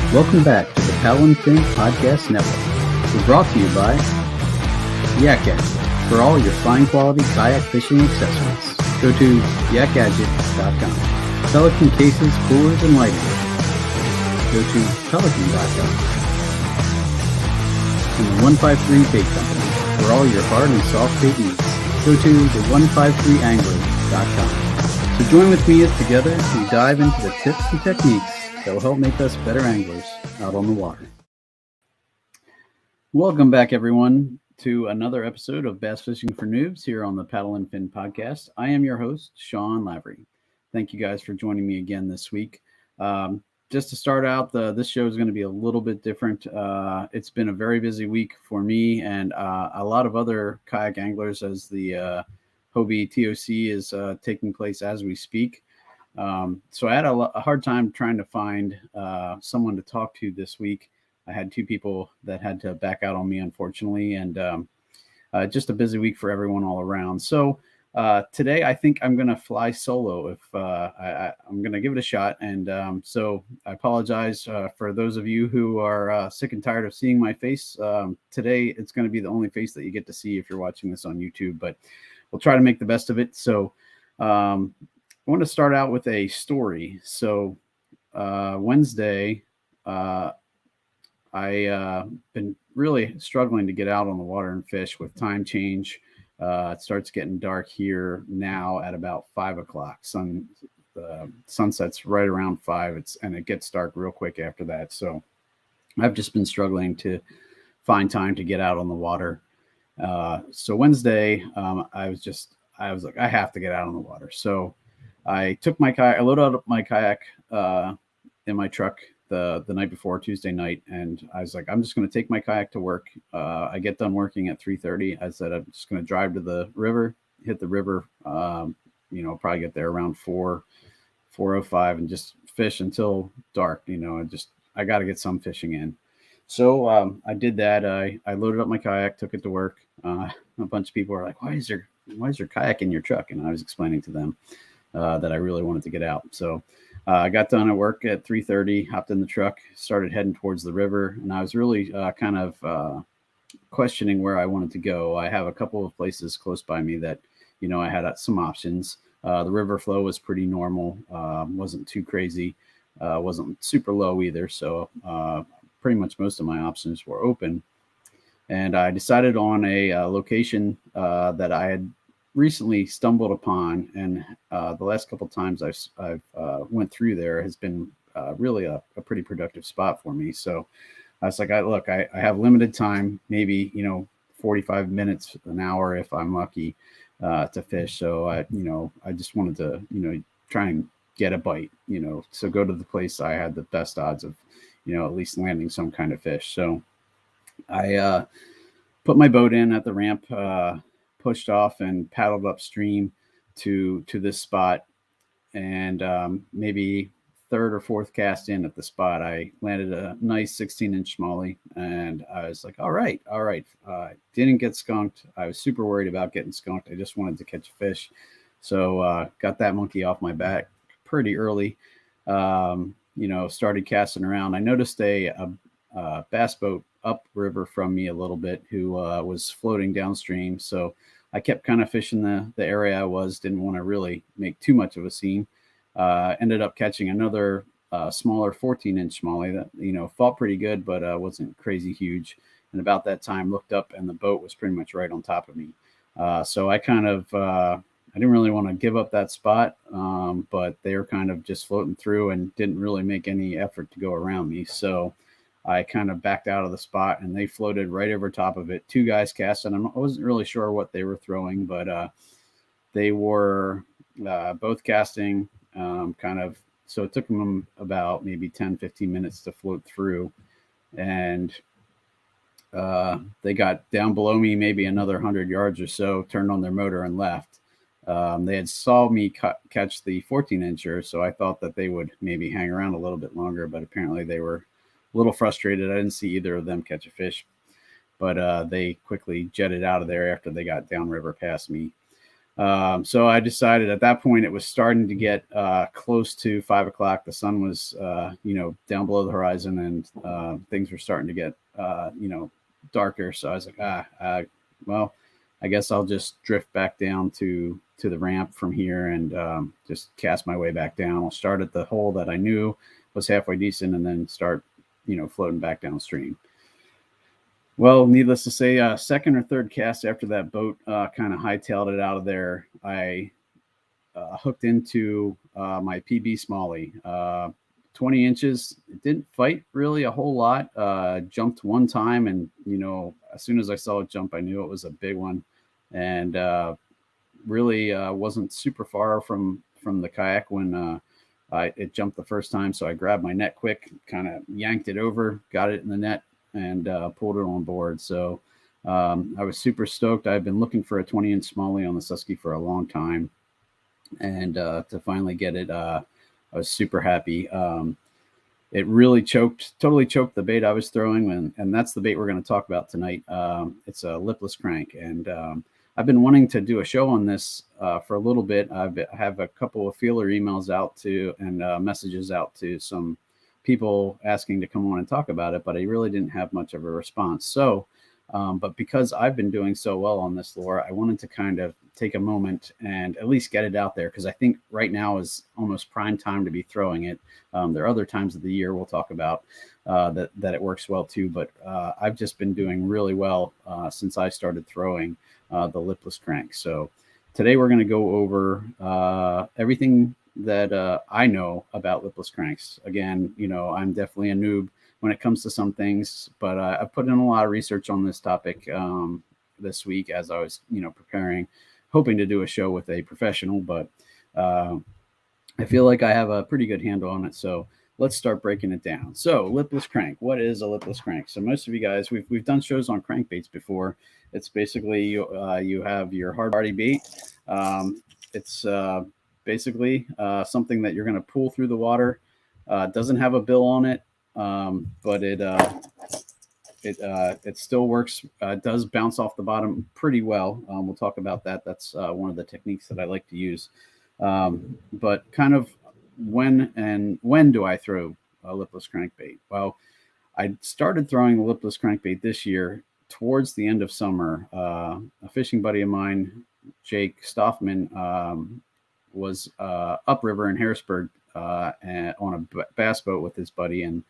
Welcome back to the Paddle and Fin Podcast Network. We're brought to you by Yak Gadget for all your fine quality kayak fishing accessories. Go to yakgadget.com. Pelican cases, coolers, and lighting. Go to pelican.com. And the 153 Bait Company for all your hard and soft bait needs. Go to the 153angler.com. So join with me as together we dive into the tips and techniques that will help make us better anglers out on the water. Welcome back, everyone, to another episode of Bass Fishing for Noobs here on the Paddle and Fin Podcast. I am your host, Sean Lavery. Thank you guys for joining me again this week. Just to start out, this show is going to be a little bit different. It's been a very busy week for me and a lot of other kayak anglers as the Hobie TOC is taking place as we speak. So I had a hard time trying to find someone to talk to this week. I had two people that had to back out on me, unfortunately, and just a busy week for everyone all around. So today I think I'm going to fly solo if I'm going to give it a shot. And so I apologize for those of you who are sick and tired of seeing my face. Today it's going to be the only face that you get to see if you're watching this on YouTube, but we'll try to make the best of it. So I want to start out with a story. So Wednesday, I been really struggling to get out on the water and fish with time change. It starts getting dark here now at about 5 o'clock. Sunset's right around 5. And it gets dark real quick after that. So I've just been struggling to find time to get out on the water. So Wednesday, I was like, I have to get out on the water. So I took my kayak, I loaded up my kayak in my truck the night before, Tuesday night, and I was like, I'm just going to take my kayak to work. I get done working at 3:30. I said, I'm just going to drive to the river, hit the river, probably get there around 4:05 and just fish until dark. I got to get some fishing in. So I did that. I loaded up my kayak, took it to work. A bunch of people are like, why is your kayak in your truck? And I was explaining to them that I really wanted to get out. So I got done at work at 3:30, hopped in the truck, started heading towards the river. And I was really kind of questioning where I wanted to go. I have a couple of places close by me that, I had some options. The river flow was pretty normal, wasn't too crazy, wasn't super low either. So pretty much most of my options were open. And I decided on a location that I had recently stumbled upon, and the last couple of times I've went through there has been really a pretty productive spot for me. So I was like, I have limited time, maybe 45 minutes, an hour if I'm lucky to fish. So I just wanted to try and get a bite, so go to the place I had the best odds of at least landing some kind of fish. So I put my boat in at the ramp, pushed off and paddled upstream to this spot, and maybe third or fourth cast in at the spot, I landed a nice 16-inch smallie, and I was like, all right. Didn't get skunked. I was super worried about getting skunked. I just wanted to catch a fish. So got that monkey off my back pretty early. Started casting around. I noticed a bass boat upriver from me a little bit who was floating downstream. So I kept kind of fishing the area I was, didn't want to really make too much of a scene. Ended up catching another smaller 14-inch smallie that, fought pretty good, but wasn't crazy huge. And about that time looked up and the boat was pretty much right on top of me. So I kind of, I didn't really want to give up that spot, but they were kind of just floating through and didn't really make any effort to go around me. So I kind of backed out of the spot and they floated right over top of it. Two guys cast, and I wasn't really sure what they were throwing, but they were both casting so it took them about maybe 10-15 minutes to float through, and they got down below me maybe another 100 yards or so, turned on their motor and left. They had saw me catch the 14-incher, so I thought that they would maybe hang around a little bit longer, but apparently they were a little frustrated. I didn't see either of them catch a fish, but they quickly jetted out of there after they got downriver past me. So I decided at that point it was starting to get close to 5 o'clock. The sun was, down below the horizon, and things were starting to get, darker. So I was like, well, I guess I'll just drift back down to the ramp from here and just cast my way back down. I'll start at the hole that I knew was halfway decent, and then start, floating back downstream. Well, needless to say, second or third cast after that boat kind of hightailed it out of there, I hooked into my PB smallie. 20 inches. It didn't fight really a whole lot. Jumped one time, and as soon as I saw it jump, I knew it was a big one, and really wasn't super far from the kayak when it jumped the first time. So I grabbed my net quick, kind of yanked it over, got it in the net, and pulled it on board. So I was super stoked. I've been looking for a 20-inch smallie on the Susky for a long time, and to finally get it, I was super happy. It really totally choked the bait I was throwing, and that's the bait we're going to talk about tonight. It's a lipless crank, and I've been wanting to do a show on this for a little bit. I have a couple of feeler emails out to and messages out to some people asking to come on and talk about it, but I really didn't have much of a response. So, but because I've been doing so well on this lure, I wanted to kind of take a moment and at least get it out there, because I think right now is almost prime time to be throwing it. There are other times of the year we'll talk about that it works well too, but I've just been doing really well since I started throwing the lipless crank. So today we're going to go over everything that I know about lipless cranks. Again, I'm definitely a noob when it comes to some things, but I've put in a lot of research on this topic this week as I was, preparing, hoping to do a show with a professional, but I feel like I have a pretty good handle on it. So let's start breaking it down. So lipless crank, what is a lipless crank? So most of you guys, we've done shows on crankbaits before. It's basically you have your hard body bait. It's basically something that you're going to pull through the water. It doesn't have a bill on it, but it still works. Does bounce off the bottom pretty well. We'll talk about that. That's one of the techniques that I like to use. But kind of when do I throw a lipless crankbait? Well, I started throwing the lipless crankbait this year towards the end of summer. A fishing buddy of mine, Jake Stoffman, was upriver in Harrisburg on a bass boat with his buddy, and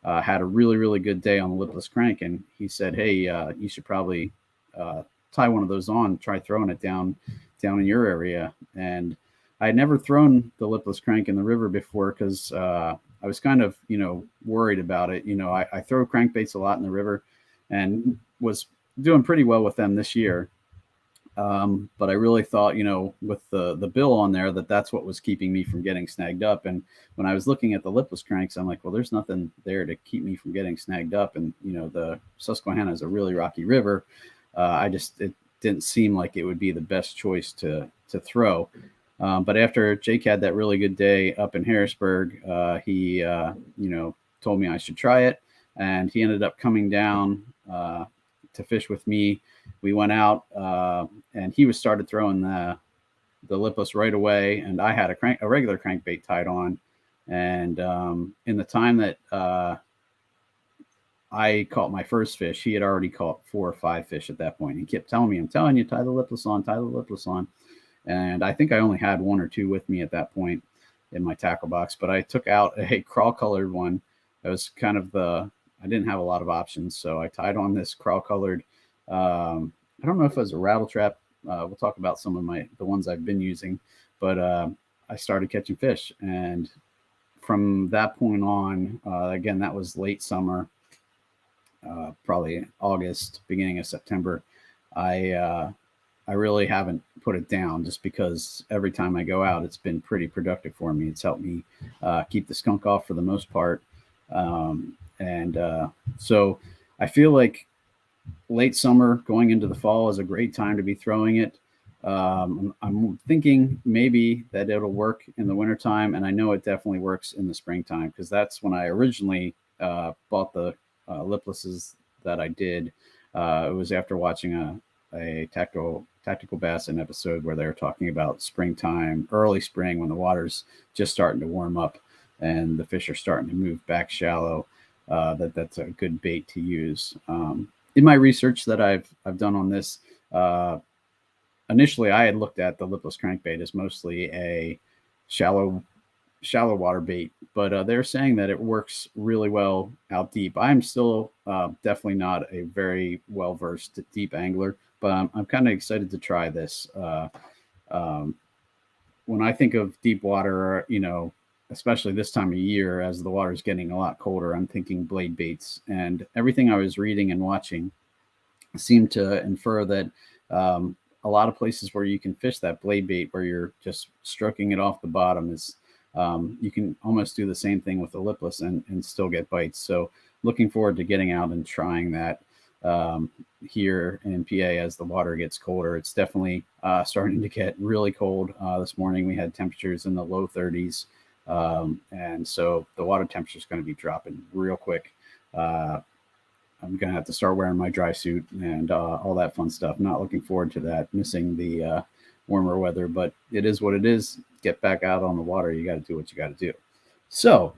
had a really, really good day on the lipless crank. And he said, hey, you should probably tie one of those on, try throwing it down in your area. And I had never thrown the lipless crank in the river before, because I was kind of, worried about it. I throw crankbaits a lot in the river and was doing pretty well with them this year. But I really thought, with the bill on there, that's what was keeping me from getting snagged up. And when I was looking at the lipless cranks, I'm like, well, there's nothing there to keep me from getting snagged up. And, the Susquehanna is a really rocky river. It didn't seem like it would be the best choice to throw. But after Jake had that really good day up in Harrisburg, he, told me I should try it. And he ended up coming down to fish with me. We went out and he started throwing the lipless right away. And I had a regular crankbait tied on. And in the time that I caught my first fish, he had already caught 4 or 5 fish at that point. He kept telling me, I'm telling you, tie the lipless on. And I think I only had 1 or 2 with me at that point in my tackle box, but I took out a crawl colored one. That was kind of I didn't have a lot of options. So I tied on this crawl colored, I don't know if it was a rattle trap. We'll talk about some of the ones I've been using, but I started catching fish. And from that point on, again, that was late summer, probably August, beginning of September. I really haven't put it down, just because every time I go out, it's been pretty productive for me. It's helped me keep the skunk off for the most part. So I feel like late summer going into the fall is a great time to be throwing it. I'm thinking maybe that it'll work in the wintertime, and I know it definitely works in the springtime, because that's when I originally bought the liplesses that I did. It was after watching a tactical Tactical Bassin episode where they were talking about springtime, early spring, when the water's just starting to warm up and the fish are starting to move back shallow. That's a good bait to use. In my research that I've done on this, initially I had looked at the lipless crankbait as mostly a shallow water bait, but they're saying that it works really well out deep. I'm still definitely not a very well versed deep angler, but I'm kind of excited to try this. When I think of deep water, especially this time of year as the water is getting a lot colder, I'm thinking blade baits, and everything I was reading and watching seemed to infer that a lot of places where you can fish that blade bait, where you're just stroking it off the bottom, is you can almost do the same thing with the lipless and still get bites. So looking forward to getting out and trying that here in PA as the water gets colder. It's definitely starting to get really cold. This morning we had temperatures in the low 30s. And so the water temperature is going to be dropping real quick. I'm going to have to start wearing my dry suit and all that fun stuff. Not looking forward to that, missing the warmer weather, but it is what it is. Get back out on the water. You got to do what you got to do. So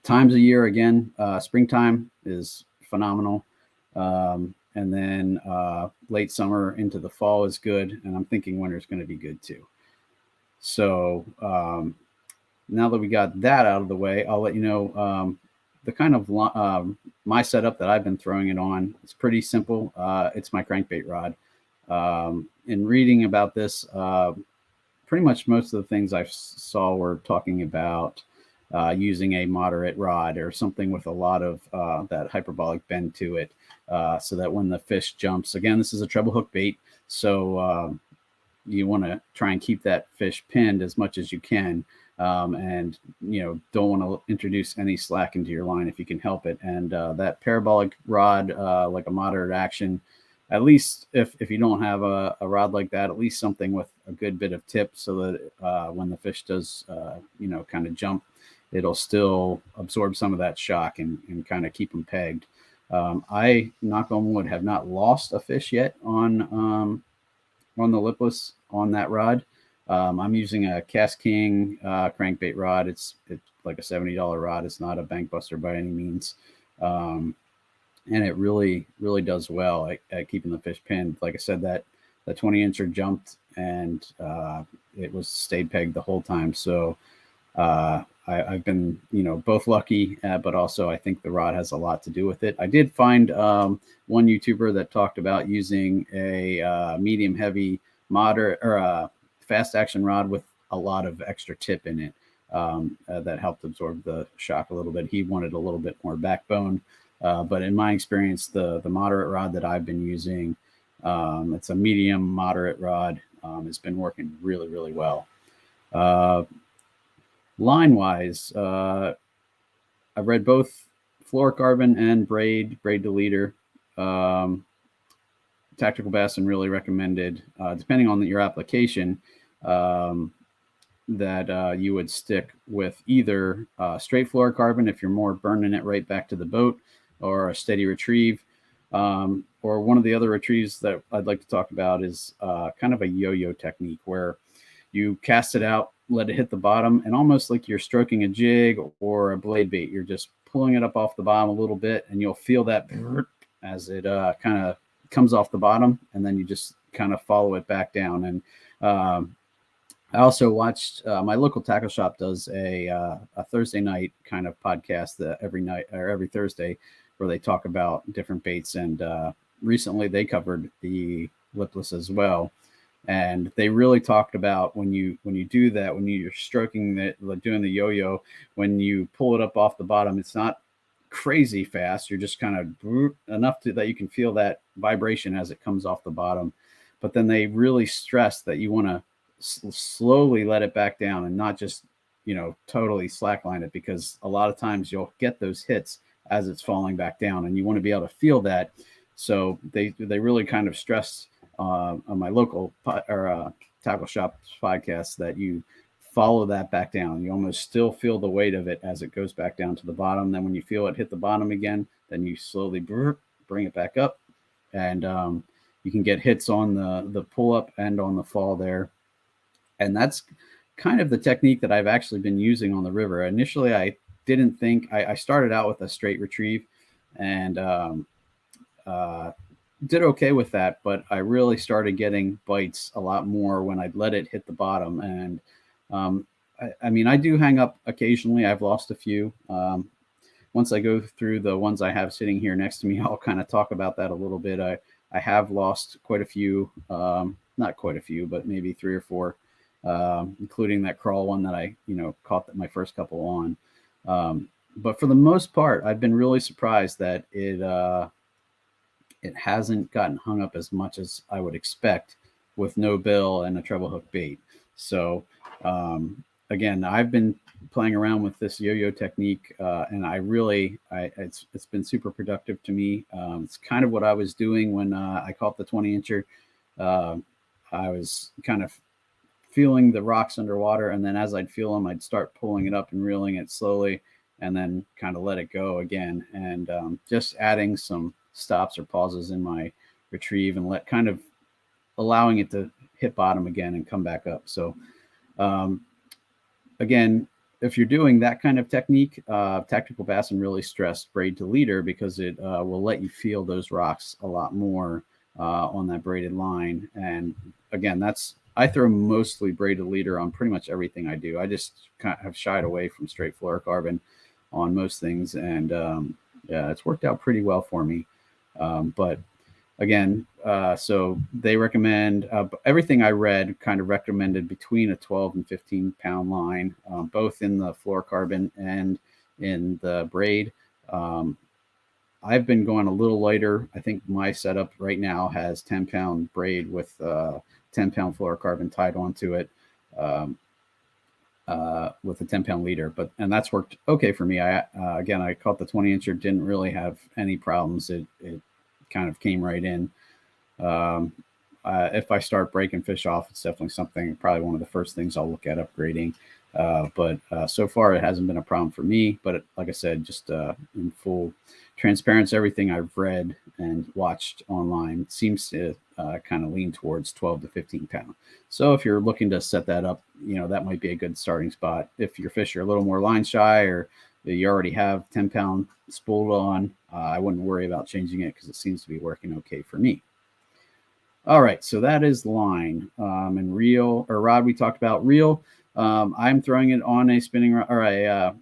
times of year again, springtime is phenomenal. And then late summer into the fall is good. And I'm thinking winter is going to be good too. So now that we got that out of the way, I'll let you know the kind of my setup that I've been throwing it on. It's pretty simple. It's my crankbait rod. In reading about this, pretty much most of the things I saw were talking about using a moderate rod or something with a lot of that hyperbolic bend to it, so that when the fish jumps, again, this is a treble hook bait, so you want to try and keep that fish pinned as much as you can, and don't want to introduce any slack into your line if you can help it. And that parabolic rod, like a moderate action, at least if you don't have a rod like that, at least something with a good bit of tip, so that when the fish does kind of jump, it'll still absorb some of that shock and kind of keep them pegged. I, knock on wood, have not lost a fish yet on the lipless on that rod. I'm using a Cast King crankbait rod. It's like a $70 rod. It's not a bank buster by any means. And it really does well at keeping the fish pinned. Like I said, that 20-incher jumped, and it was stayed pegged the whole time. So I've been both lucky, but also I think the rod has a lot to do with it. I did find one YouTuber that talked about using a medium heavy moderate or a fast action rod with a lot of extra tip in it, that helped absorb the shock a little bit. He wanted a little bit more backbone. But in my experience, the moderate rod that I've been using, it's a medium moderate rod. It's been working really, really well. Line wise, I've read both fluorocarbon and braid to leader. Tactical Bassin really recommended, depending on your application, that you would stick with either straight fluorocarbon if you're more burning it right back to the boat, or a steady retrieve, or one of the other retrieves that I'd like to talk about is kind of a yo-yo technique, where you cast it out, let it hit the bottom, and almost like you're stroking a jig or a blade bait, you're just pulling it up off the bottom a little bit, and you'll feel that as it kind of comes off the bottom, and then you just kind of follow it back down. And I also watched my local tackle shop does a Thursday night kind of podcast every night or every Thursday, where they talk about different baits. And recently they covered the lipless as well. And they really talked about when you do that, when you're stroking it, doing the yo-yo, when you pull it up off the bottom, it's not crazy fast. You're just kind of enough that you can feel that vibration as it comes off the bottom. But then they really stress that you want to slowly let it back down and not just totally slackline it, because a lot of times you'll get those hits as it's falling back down, and you want to be able to feel that. So they really kind of stress on my local tackle shop podcast that you follow that back down. You almost still feel the weight of it as it goes back down to the bottom. Then when you feel it hit the bottom again, then you slowly bring it back up. And you can get hits on the pull up and on the fall there. And that's kind of the technique that I've actually been using on the river. Initially, I didn't think, I started out with a straight retrieve and did okay with that, but I really started getting bites a lot more when I'd let it hit the bottom. And I mean, I do hang up occasionally. I've lost a few. Once I go through the ones I have sitting here next to me, I'll kind of talk about that a little bit. I have lost quite a few, not quite a few, but maybe 3 or 4, including that crawl one that I, caught my first couple on. But for the most part, I've been really surprised that it hasn't gotten hung up as much as I would expect with no bill and a treble hook bait. So again, I've been playing around with this yo-yo technique, and it's been super productive to me. It's kind of what I was doing when I caught the 20-incher. I was kind of feeling the rocks underwater, and then as I'd feel them, I'd start pulling it up and reeling it slowly, and then kind of let it go again, and just adding some stops or pauses in my retrieve and kind of allowing it to hit bottom again and come back up. So again, if you're doing that kind of technique, tactical bassin really stressed braid to leader because it will let you feel those rocks a lot more on that braided line. And again, I throw mostly braided leader on pretty much everything I do. I just kind of have shied away from straight fluorocarbon on most things, and yeah, it's worked out pretty well for me. But again, so they recommend everything I read kind of recommended between a 12 and 15 pound line, both in the fluorocarbon and in the braid. I've been going a little lighter. I think my setup right now has 10 pound braid with 10 pound fluorocarbon tied onto it with a 10 pound leader, and that's worked okay for me. Again, I caught the 20-incher, didn't really have any problems. It kind of came right in. If I start breaking fish off, it's definitely probably one of the first things I'll look at upgrading. But so far it hasn't been a problem for me. But like I said, just in full transparency, everything I've read and watched online seems to kind of lean towards 12 to 15 pound. So if you're looking to set that up, that might be a good starting spot. If your fish are a little more line shy or you already have 10 pound spooled on, I wouldn't worry about changing it because it seems to be working okay for me. All right, so that is line. And reel or rod we talked about. Reel, I'm throwing it on a spinning rod or a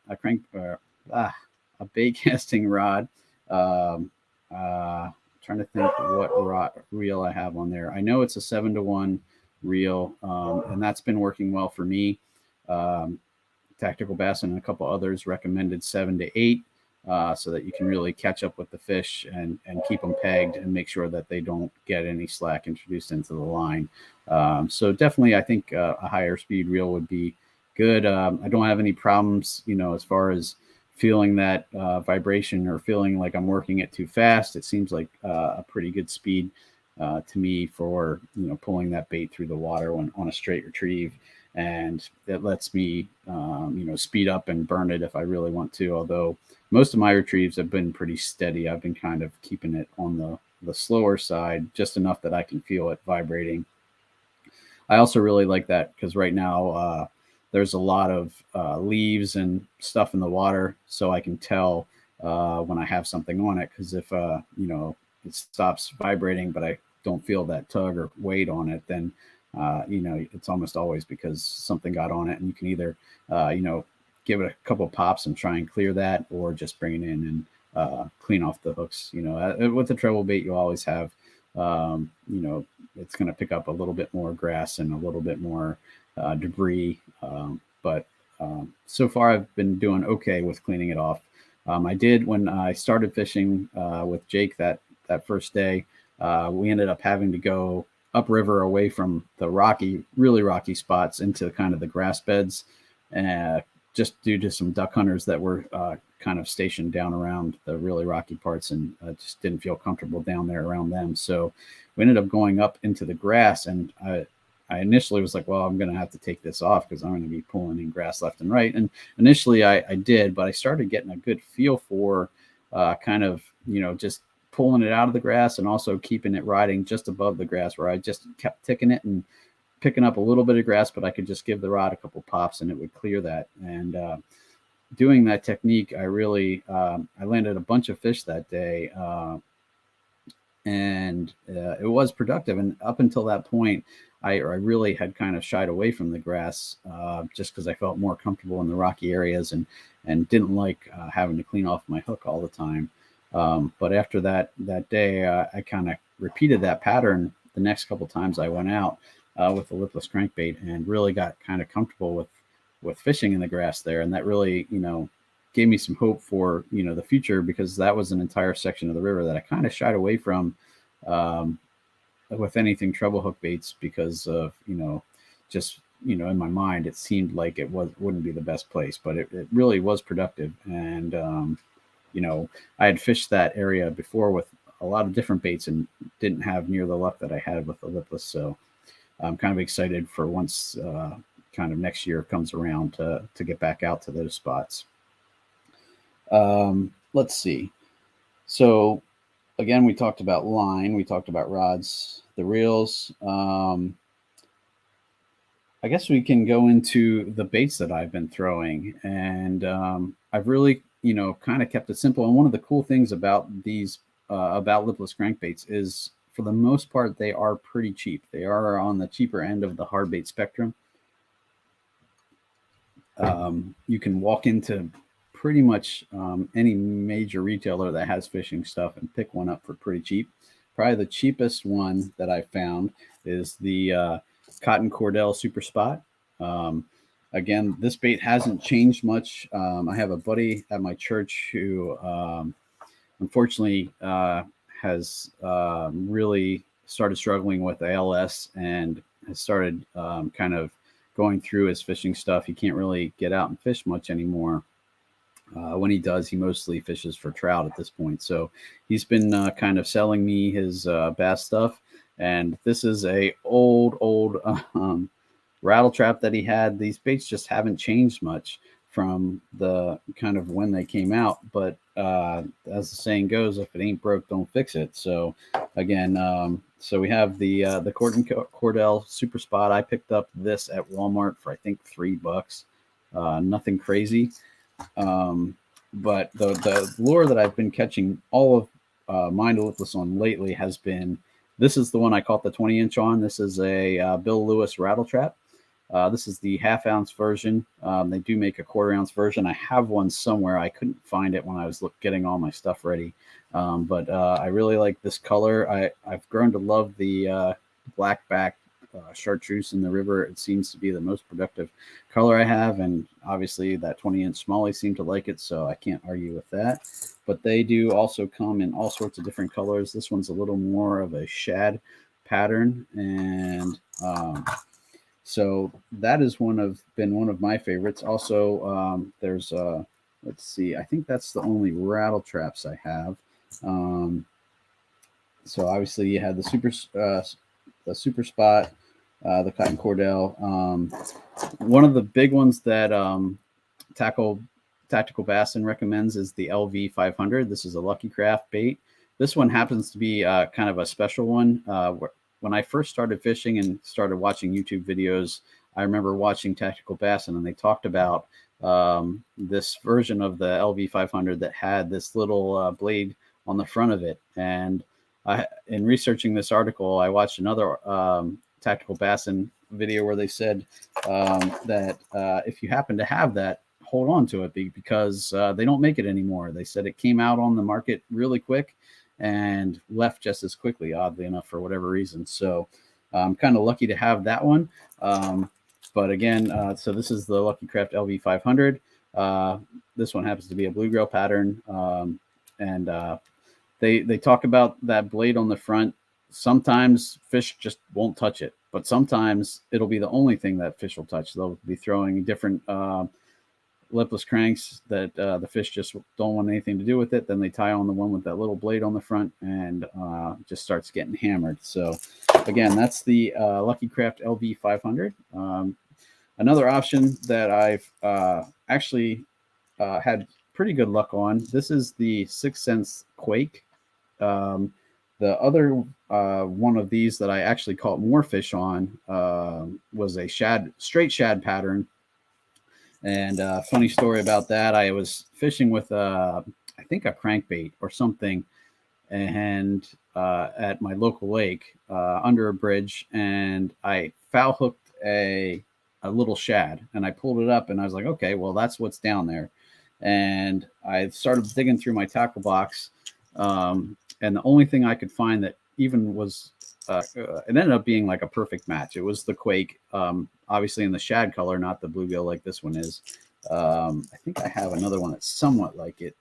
bait casting rod. Trying to think what reel I have on there. I know it's a 7-to-1 reel, and that's been working well for me. Tactical Bassin and a couple others recommended 7 to 8, so that you can really catch up with the fish and keep them pegged and make sure that they don't get any slack introduced into the line. So definitely, I think a higher speed reel would be good. I don't have any problems, as far as feeling that vibration or feeling like I'm working it too fast. It seems like a pretty good speed to me for pulling that bait through the water on a straight retrieve, and it lets me speed up and burn it if I really want to. Although most of my retrieves have been pretty steady. I've been kind of keeping it on the slower side, just enough that I can feel it vibrating. I also really like that because right now there's a lot of leaves and stuff in the water, so I can tell when I have something on it. Because if it stops vibrating, but I don't feel that tug or weight on it, then it's almost always because something got on it. And you can either give it a couple pops and try and clear that, or just bring it in and clean off the hooks. With the treble bait, you always have it's going to pick up a little bit more grass and a little bit more debris. But so far I've been doing okay with cleaning it off. I did when I started fishing with Jake that first day. We ended up having to go upriver away from the really rocky spots into kind of the grass beds, just due to some duck hunters that were kind of stationed down around the really rocky parts, and just didn't feel comfortable down there around them. So we ended up going up into the grass, and I initially was like, well, I'm going to have to take this off because I'm going to be pulling in grass left and right. And initially I did, but I started getting a good feel for kind of, just pulling it out of the grass and also keeping it riding just above the grass, where I just kept ticking it and picking up a little bit of grass, but I could just give the rod a couple pops and it would clear that. And doing that technique, I really I landed a bunch of fish that day, and it was productive. And up until that point, I really had kind of shied away from the grass just because I felt more comfortable in the rocky areas and didn't like having to clean off my hook all the time. But after that day, I kind of repeated that pattern the next couple times I went out with the lipless crankbait, and really got kind of comfortable with fishing in the grass there. And that really, gave me some hope for, the future, because that was an entire section of the river that I kind of shied away from with anything treble hook baits, because of, just, in my mind, it seemed like it wouldn't be the best place, but it really was productive. And, I had fished that area before with a lot of different baits and didn't have near the luck that I had with the lipless. So I'm kind of excited for once kind of next year comes around to get back out to those spots. Let's see. So again, we talked about line, we talked about rods, the reels. I guess we can go into the baits that I've been throwing, and I've really, kind of kept it simple. And one of the cool things about these, about lipless crankbaits, is for the most part, they are pretty cheap. They are on the cheaper end of the hard bait spectrum. You can walk into pretty much any major retailer that has fishing stuff and pick one up for pretty cheap. Probably the cheapest one that I found is the Cotton Cordell Super Spot. Again, this bait hasn't changed much. I have a buddy at my church who unfortunately has really started struggling with ALS and has started kind of going through his fishing stuff. He can't really get out and fish much anymore. When he does, he mostly fishes for trout at this point. So he's been kind of selling me his bass stuff. And this is a old rattle trap that he had. These baits just haven't changed much from the kind of when they came out. But as the saying goes, if it ain't broke, don't fix it. So again, so we have the Cordell Super Spot. I picked up this at Walmart for I think $3. Nothing crazy. But the lure that I've been catching all of mine lipless on lately has been, this is the one I caught the 20-inch on. This is a Bill Lewis rattle trap. This is the half-ounce version. They do make a quarter-ounce version. I have one somewhere. I couldn't find it when I was getting all my stuff ready. But I really like this color. I've grown to love the blackback chartreuse in the river. It seems to be the most productive color I have, and obviously that 20-inch smallie seemed to like it, so I can't argue with that. But they do also come in all sorts of different colors. This one's a little more of a shad pattern, and so that is been one of my favorites. Also, there's let's see, I think that's the only rattle traps I have. So obviously you had the Super Spot, the Cotton Cordell. One of the big ones that Tactical Bassin recommends is the LV 500. This is a Lucky Craft bait. This one happens to be kind of a special one. When I first started fishing and started watching YouTube videos, I remember watching Tactical Bassin, and they talked about this version of the LV 500 that had this little blade on the front of it. And in researching this article, I watched another Tactical Bassin video where they said that if you happen to have that, hold on to it, because they don't make it anymore. They said it came out on the market really quick and left just as quickly, oddly enough, for whatever reason. So I'm kind of lucky to have that one. But again, so this is the Lucky Craft LV 500. This one happens to be a bluegill pattern. And they talk about that blade on the front. Sometimes fish just won't touch it, but sometimes it'll be the only thing that fish will touch. They'll be throwing different lipless cranks that the fish just don't want anything to do with it. Then they tie on the one with that little blade on the front and just starts getting hammered. So again, that's the Lucky Craft LV 500. Another option that I've actually had pretty good luck on. This is the 6th Sense Quake. The other one of these that I actually caught more fish on was a straight shad pattern. And funny story about that, I was fishing with I think a crankbait or something, and at my local lake under a bridge, and I foul hooked a little shad, and I pulled it up, and I was like, okay, well that's what's down there, and I started digging through my tackle box, and the only thing I could find that even was it ended up being like a perfect match. It was the Quake, obviously in the shad color, not the bluegill like this one is. I think I have another one that's somewhat like it.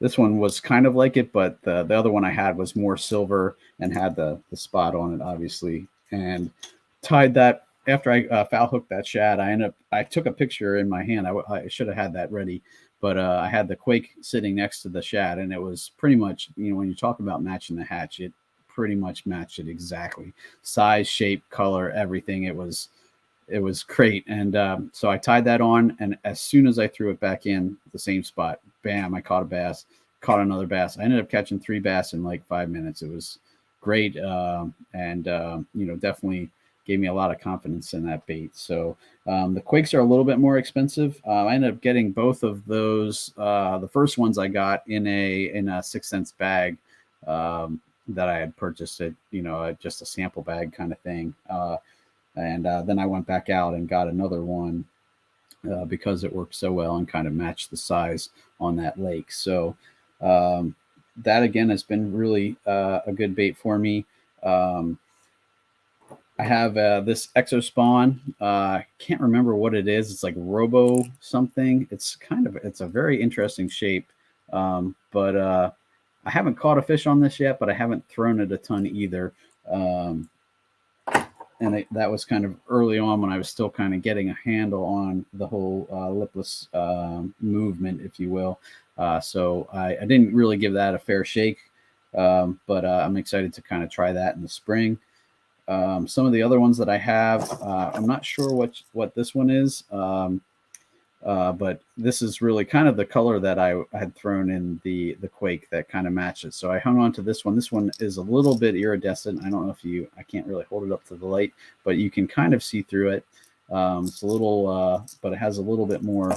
This one was kind of like it, but the other one I had was more silver and had the spot on it, obviously. And tied that after I foul hooked that shad. I took a picture in my hand. I should have had that ready, but I had the Quake sitting next to the shad, and it was pretty much, when you talk about matching the hatch, it pretty much matched it exactly. Size, shape, color, everything. It was great. And so I tied that on, and as soon as I threw it back in the same spot, bam, I caught a bass, caught another bass. I ended up catching 3 bass in like 5 minutes. It was great. And definitely gave me a lot of confidence in that bait. So the Quakes are a little bit more expensive. I ended up getting both of those. The first ones I got in a 6 cents bag that I had purchased it, just a sample bag kind of thing. And then I went back out and got another one because it worked so well and kind of matched the size on that lake. So that again has been really a good bait for me. I have this Exo Spawn. I can't remember what it is. It's like Robo something. It's a very interesting shape. But I haven't caught a fish on this yet, but I haven't thrown it a ton either. And that was kind of early on when I was still kind of getting a handle on the whole lipless movement, if you will. So I didn't really give that a fair shake, but I'm excited to kind of try that in the spring. Some of the other ones that I have, I'm not sure what this one is, but this is really kind of the color that I had thrown in the Quake that kind of matches. So I hung on to this one. This one is a little bit iridescent. I don't know if I can't really hold it up to the light, but you can kind of see through it. It's a little, but it has a little bit more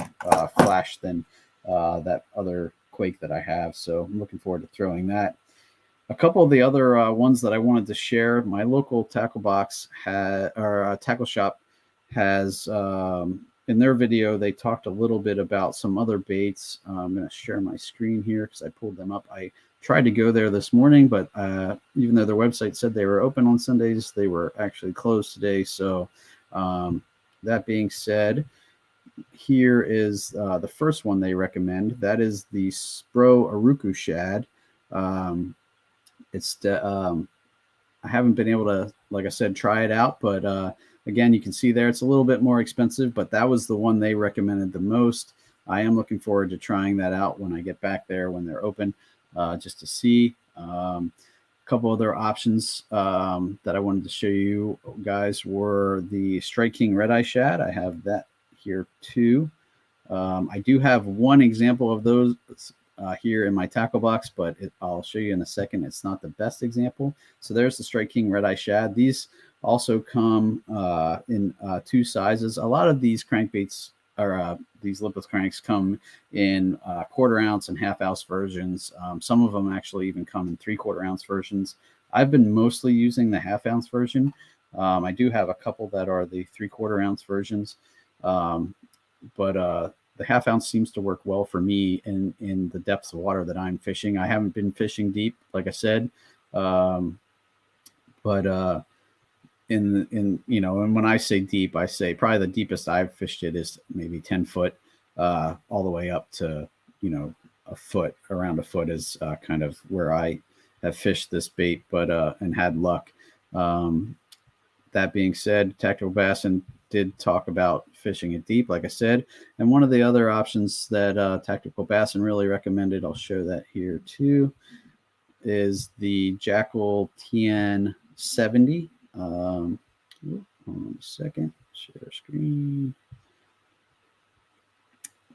flash than that other Quake that I have. So I'm looking forward to throwing that. A couple of the other ones that I wanted to share, my local tackle box tackle shop has, in their video, they talked a little bit about some other baits. I'm going to share my screen here because I pulled them up. I tried to go there this morning, but even though their website said they were open on Sundays, they were actually closed today. So that being said, here is the first one they recommend. That is the Spro Aruku Shad. I haven't been able to, like I said, try it out, but again, you can see there it's a little bit more expensive, but that was the one they recommended the most. I am looking forward to trying that out when I get back there when they're open, just to see. A couple other options that I wanted to show you guys were the Strike King Red Eye Shad. I have that here too. I do have one example of those here in my tackle box, but I'll show you in a second. It's not the best example. So there's the Strike King Red Eye Shad. These also come in 2 sizes. A lot of these crankbaits or these lipless cranks come in 1/4 ounce and 1/2 ounce versions. Some of them actually even come in 3/4 ounce versions. I've been mostly using the 1/2 ounce version. I do have a couple that are the 3/4 ounce versions, but the 1/2 ounce seems to work well for me in the depths of water that I'm fishing. I haven't been fishing deep, like I said, but and when I say deep, I say probably the deepest I've fished it is maybe 10 foot, all the way up to a foot. Around a foot is kind of where I have fished this bait, but and had luck. That being said, Tactical Bassin did talk about fishing it deep, like I said. And one of the other options that Tactical Bassin really recommended, I'll show that here too, is the Jackal TN70. Hold on a second, share screen.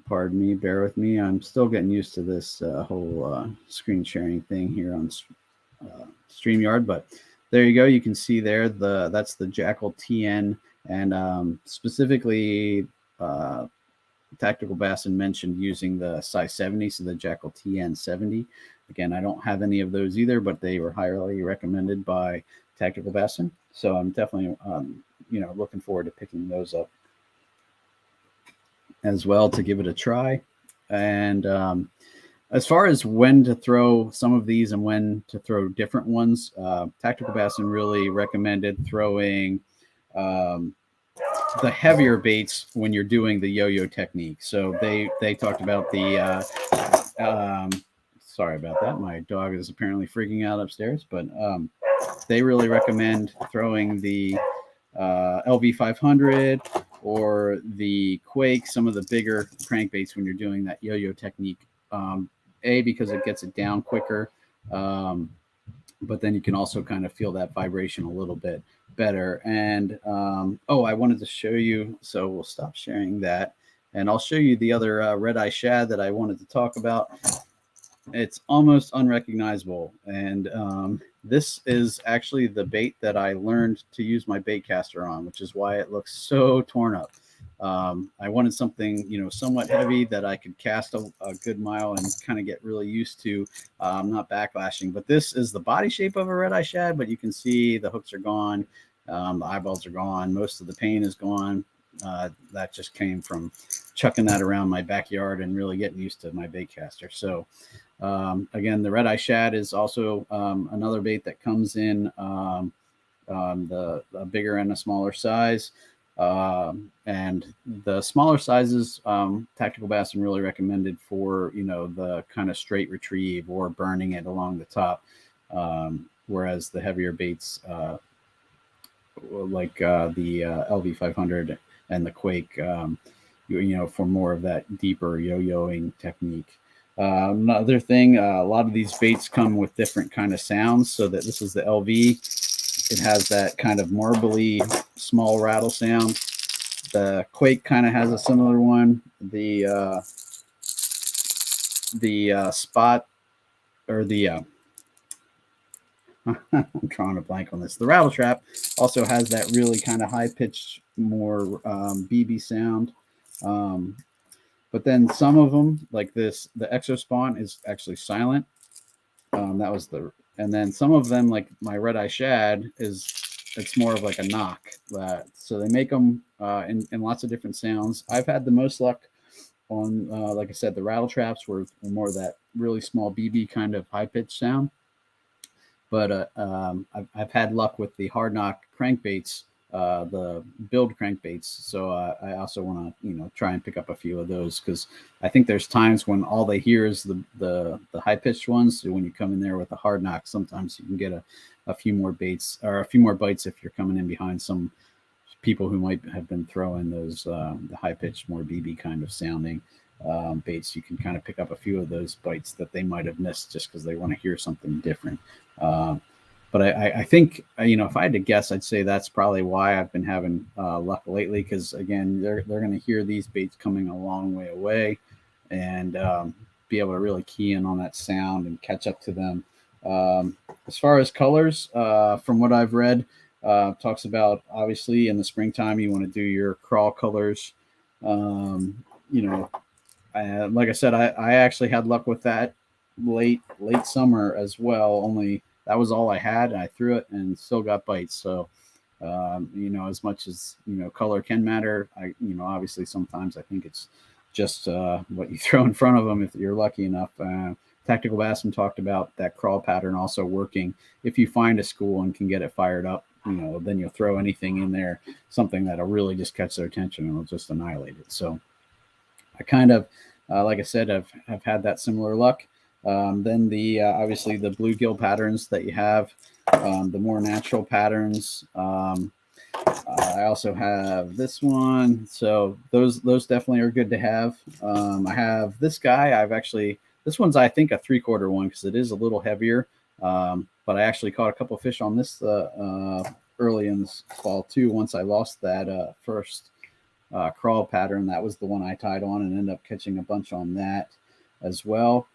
Pardon me, bear with me. I'm still getting used to this whole screen sharing thing here on StreamYard, but there you go. You can see there that's the Jackal TN, and specifically Tactical Bassin mentioned using the size 70, so the Jackal TN 70. Again, I don't have any of those either, but they were highly recommended by Tactical Bassin, so I'm definitely looking forward to picking those up as well to give it a try. And as far as when to throw some of these and when to throw different ones, Tactical Bassin really recommended throwing the heavier baits when you're doing the yo-yo technique. So they talked about the sorry about that. My dog is apparently freaking out upstairs, but they really recommend throwing the LV500 or the Quake, some of the bigger crankbaits when you're doing that yo-yo technique. Because it gets it down quicker, but then you can also kind of feel that vibration a little bit better. And I wanted to show you, so we'll stop sharing that, and I'll show you the other red-eye shad that I wanted to talk about. It's almost unrecognizable, and this is actually the bait that I learned to use my bait caster on, which is why it looks so torn up. I wanted something, somewhat heavy that I could cast a good mile and kind of get really used to, not backlashing. But this is the body shape of a red-eye shad, but you can see the hooks are gone, the eyeballs are gone, most of the paint is gone. That just came from chucking that around my backyard and really getting used to my bait caster. So again, the red-eye shad is also another bait that comes in the bigger and a smaller size. And the smaller sizes, Tactical Bassin really recommended for, the kind of straight retrieve or burning it along the top. Whereas the heavier baits, like the LV500 and the Quake, for more of that deeper yo-yoing technique. Another thing, a lot of these baits come with different kind of sounds, so that this is the LV. It has that kind of marbly small rattle sound. The Quake kind of has a similar one. The Spot, or the I'm drawing a blank on this. The Rattle Trap also has that really kind of high pitched, more BB sound. But then some of them, like this, the Exo Spawn is actually silent. And then some of them, like my red-eye shad, it's more of like a knock. So they make them in lots of different sounds. I've had the most luck on, like I said, the rattle traps were more of that really small BB kind of high-pitched sound. But I've had luck with the hard knock crankbaits, the build crankbaits. So I also want to, try and pick up a few of those, because I think there's times when all they hear is the high pitched ones. So when you come in there with a hard knock, sometimes you can get a few more baits, or a few more bites if you're coming in behind some people who might have been throwing those the high pitched, more BB kind of sounding baits. You can kind of pick up a few of those bites that they might have missed just because they want to hear something different. But I think, if I had to guess, I'd say that's probably why I've been having luck lately, because, again, they're going to hear these baits coming a long way away and be able to really key in on that sound and catch up to them. As far as colors, from what I've read, talks about, obviously, in the springtime, you want to do your crawl colors. Like I said, I actually had luck with that late summer as well, only that was all I had, and I threw it and still got bites. So, as much as, color can matter, obviously sometimes I think it's just what you throw in front of them if you're lucky enough. Tactical Bassin talked about that crawl pattern also working. If you find a school and can get it fired up, then you'll throw anything in there, something that'll really just catch their attention and will just annihilate it. So I kind of, like I said, I've had that similar luck. Then the obviously the bluegill patterns that you have, the more natural patterns. I also have this one, so those definitely are good to have. I have this guy. This one's, I think, a 3/4 one, because it is a little heavier. But I actually caught a couple fish on this early in this fall too. Once I lost that first crawl pattern. That was the one I tied on and ended up catching a bunch on that as well.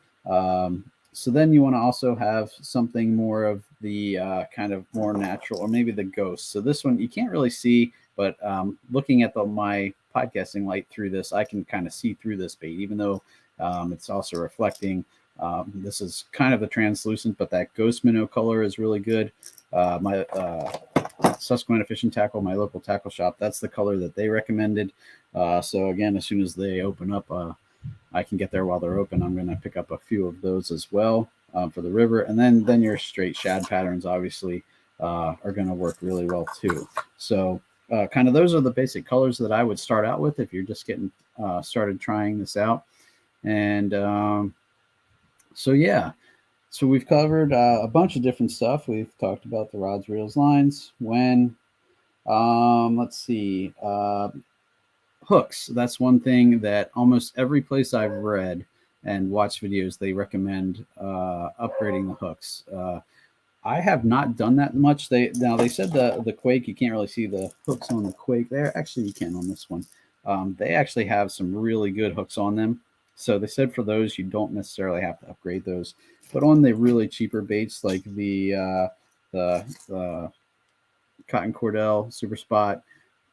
So then you want to also have something more of the kind of more natural, or maybe the ghost. So this one you can't really see, but looking at my podcasting light through this, I can kind of see through this bait, even though it's also reflecting. This is kind of a translucent, but that ghost minnow color is really good. My Susquehanna Fishing Tackle, my local tackle shop, that's the color that they recommended. So again, as soon as they open up, I can get there while they're open. I'm going to pick up a few of those as well for the river. And then your straight shad patterns obviously are going to work really well too. So kind of those are the basic colors that I would start out with if you're just getting started trying this out. And so yeah, so we've covered a bunch of different stuff. We've talked about the rods, reels, lines. Let's see, hooks. That's one thing that almost every place I've read and watched videos, they recommend upgrading the hooks. I have not done that much. They said the Quake, you can't really see the hooks on the Quake there. Actually, you can on this one. They actually have some really good hooks on them. So they said for those, you don't necessarily have to upgrade those. But on the really cheaper baits like the Cotton Cordell Super Spot,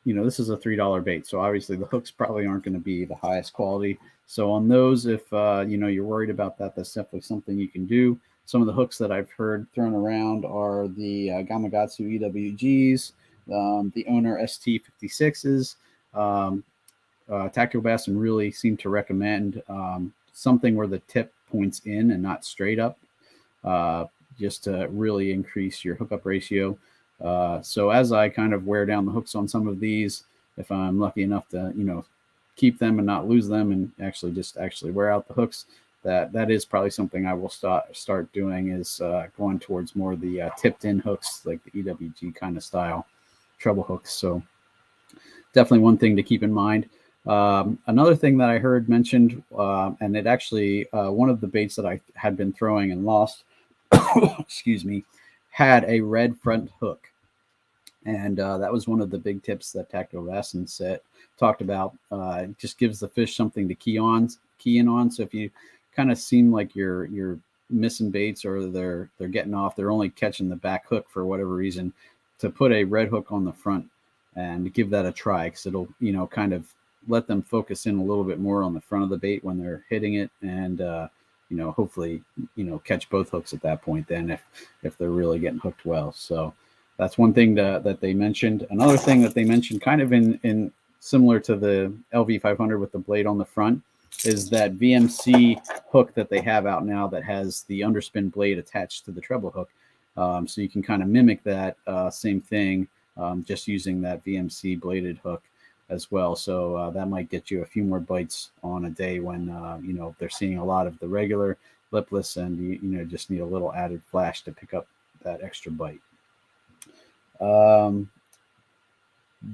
this is a $3 bait. So obviously the hooks probably aren't going to be the highest quality. So on those, if you're worried about that, that's definitely something you can do. Some of the hooks that I've heard thrown around are the Gamakatsu EWGs, the Owner ST56s. Tactical Bassin really seem to recommend something where the tip points in and not straight up, just to really increase your hookup ratio. So as I kind of wear down the hooks on some of these, if I'm lucky enough to keep them and not lose them, and actually wear out the hooks, that is probably something I will start doing, is going towards more of the tipped in hooks, like the EWG kind of style treble hooks. So definitely one thing to keep in mind. Another thing that I heard mentioned, and it actually, one of the baits that I had been throwing and lost, excuse me, had a red front hook. And that was one of the big tips that Tactical Bassin talked about. It just gives the fish something to key in on. So if you kind of seem like you're missing baits, or they're getting off, they're only catching the back hook for whatever reason, to put a red hook on the front and give that a try, because it'll kind of let them focus in a little bit more on the front of the bait when they're hitting it, and hopefully catch both hooks at that point then, if they're really getting hooked well. So that's one thing that they mentioned. Another thing that they mentioned, kind of in similar to the LV500 with the blade on the front, is that VMC hook that they have out now that has the underspin blade attached to the treble hook. So you can kind of mimic that same thing, just using that VMC bladed hook as well. So that might get you a few more bites on a day when they're seeing a lot of the regular lipless, and you just need a little added flash to pick up that extra bite.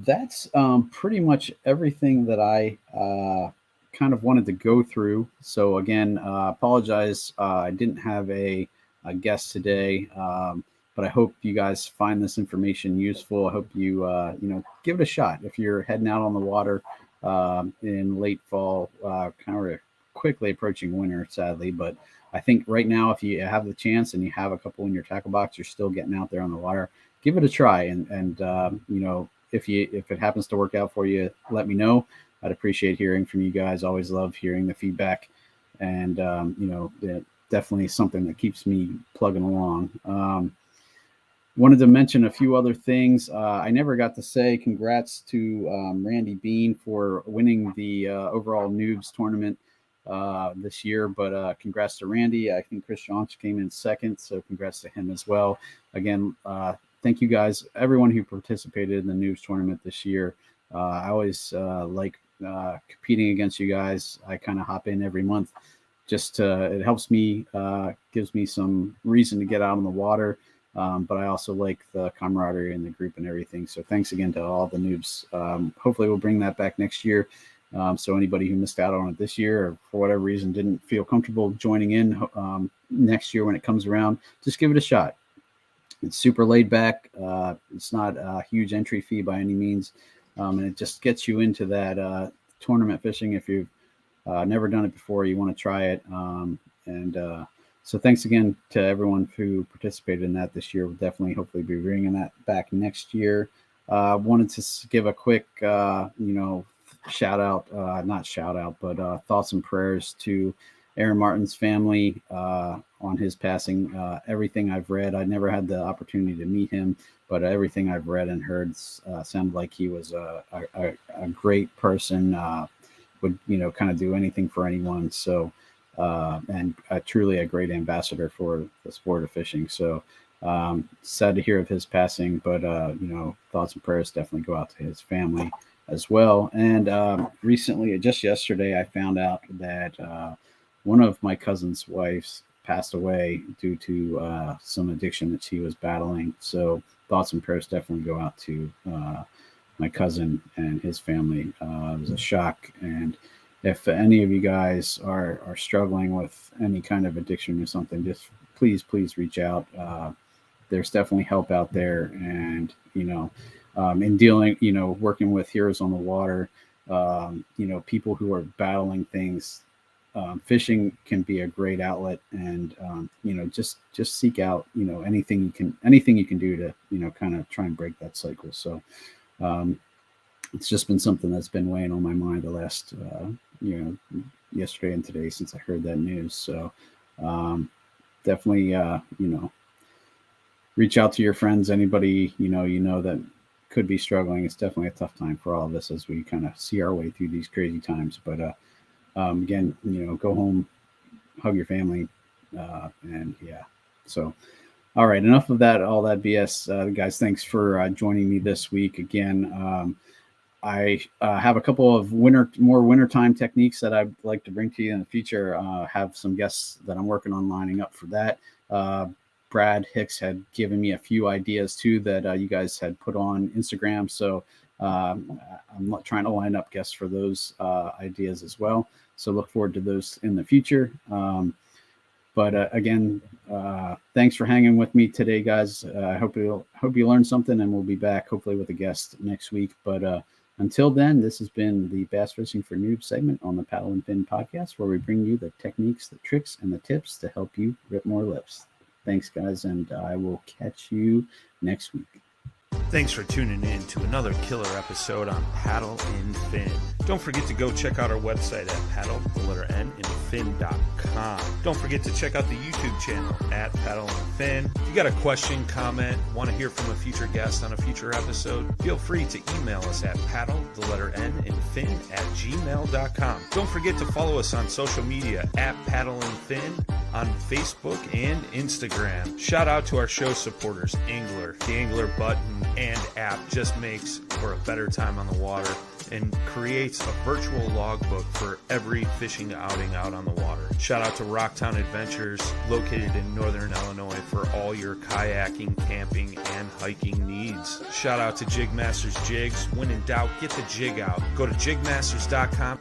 That's pretty much everything that I kind of wanted to go through. So again, apologize, I didn't have a guest today, but I hope you guys find this information useful. I hope you give it a shot if you're heading out on the water in late fall, kind of quickly approaching winter, sadly. But I think right now, if you have the chance and you have a couple in your tackle box, you're still getting out there on the water, give it a try. And if it happens to work out for you, let me know. I'd appreciate hearing from you guys. Always love hearing the feedback, and definitely something that keeps me plugging along. Wanted to mention a few other things. I never got to say congrats to Randy Bean for winning the overall Noobs tournament this year, but congrats to Randy. I think Chris Johnson came in second, so congrats to him as well. Again, thank you guys, everyone who participated in the Noobs tournament this year. I always like competing against you guys. I kind of hop in every month, just it helps me, gives me some reason to get out on the water. But I also like the camaraderie in the group and everything. So thanks again to all the Noobs. Hopefully we'll bring that back next year. So anybody who missed out on it this year, or for whatever reason didn't feel comfortable joining in next year when it comes around, just give it a shot. It's super laid back. It's not a huge entry fee by any means. And it just gets you into that tournament fishing. If you've never done it before, you want to try it. So thanks again to everyone who participated in that this year. We'll definitely, hopefully, be bringing that back next year. Wanted to give a quick, shout out, not shout out, but thoughts and prayers to Aaron Martin's family on his passing. Everything I've read, I never had the opportunity to meet him, but everything I've read and heard sounded like he was a great person. Would kind of do anything for anyone. So and truly a great ambassador for the sport of fishing. So sad to hear of his passing, but thoughts and prayers definitely go out to his family as well. And recently, just yesterday, I found out that one of my cousin's wives passed away due to some addiction that she was battling. So thoughts and prayers definitely go out to my cousin and his family. It was a shock. And if any of you guys are struggling with any kind of addiction or something, just please reach out. There's definitely help out there. And, in dealing, working with Heroes on the Water, people who are battling things, fishing can be a great outlet. And, just seek out, anything you can do to, kind of try and break that cycle. So, it's just been something that's been weighing on my mind the last, yesterday and today since I heard that news. So definitely, reach out to your friends, anybody, that could be struggling. It's definitely a tough time for all of us as we kind of see our way through these crazy times. But again, go home, hug your family, and yeah. So, all right, enough of that, all that BS. Guys, thanks for joining me this week. Again, I have a couple of more wintertime techniques that I'd like to bring to you in the future. Have some guests that I'm working on lining up for that. Brad Hicks had given me a few ideas too that you guys had put on Instagram. So I'm trying to line up guests for those ideas as well. So look forward to those in the future. But again, thanks for hanging with me today, guys. I hope you learned something, and we'll be back hopefully with a guest next week. But until then, this has been the Bass Fishing for Noobs segment on the Paddle and Fin podcast, where we bring you the techniques, the tricks, and the tips to help you rip more lips. Thanks, guys, and I will catch you next week. Thanks for tuning in to another killer episode on Paddle and Fin. Don't forget to go check out our website at paddle_and_fin.com. Don't forget to check out the YouTube channel at Paddle and Fin. If you got a question, comment, want to hear from a future guest on a future episode, feel free to email us at paddle_and_fin@gmail.com. Don't forget to follow us on social media at Paddle and Fin on Facebook and Instagram. Shout out to our show supporters, Angler. The Angler button and app just makes for a better time on the water and creates a virtual logbook for every fishing outing out on the water. Shout out to Rocktown Adventures, located in northern Illinois, for all your kayaking, camping, and hiking needs. Shout out to Jigmasters Jigs. When in doubt, get the jig out. Go to jigmasters.com